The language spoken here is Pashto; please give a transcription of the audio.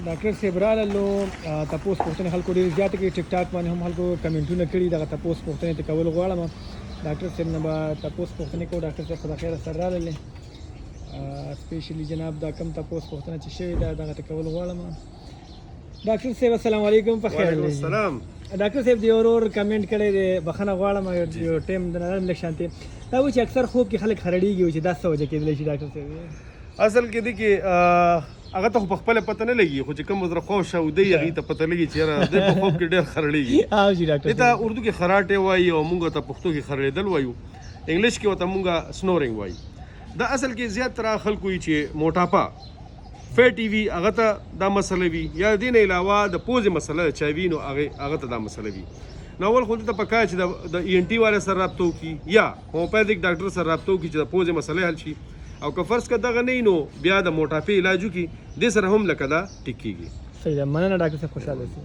ډاکټر صاحب راغلو تاسو پوښتنه خلکو ډیر زیات کې ټیک ټاک باندې هم خلکو کمنټونه کړي دا تاسو پوښتنه ته کول غواړم ډاکټر صاحب نه به تاسو پوښتنه کوم ډاکټر صاحب خدا خیر سره راغلی سپیشلی جناب دا کم تاسو پوښتنه چې شوی دا دغه ته کول غواړم ډاکټر صاحب السلام علیکم په خیر وعلیکم السلام ډاکټر صاحب دی اورور کمنټ کړی دی بخنه غواړم یو ټیم د نرم لښانته دا و چې اکثر خوب کې خلک خرړیږي چې دا څه وجه کېدلی شي ډاکټر صاحب اصل کې دی کې هغه ته په خپل پته نه لګي خو چې کوم وزره خو شو دی هغه ته پته لګي چې را د په خوب کې ډېر خرړیږي او جی ډاکټر دا اردو کې خراټه وایي او موږ ته پښتو کې خرړېدل وایو انګلیش کې وته موږ سنورینګ وایي دا اصل کې زیات تر خلکو چې موټاپا فیټي وي هغه ته دا مسله وي یا دین علاوه د پوزې مسله چا وي نو هغه ته دا مسله وي نو اول خو ته پکا چې د ENT والے سره رابطه وکي یا هومیوپیتھیک ډاکټر سره رابطه وکي چې د پوزې مسله حل شي او که فرض کړه دغه نه نو بیا د موټاپې علاج وکي د سره هم لکه دا ټیک کیږي صحیح ده مننه ډاکټر صاحب خوشاله اوسئ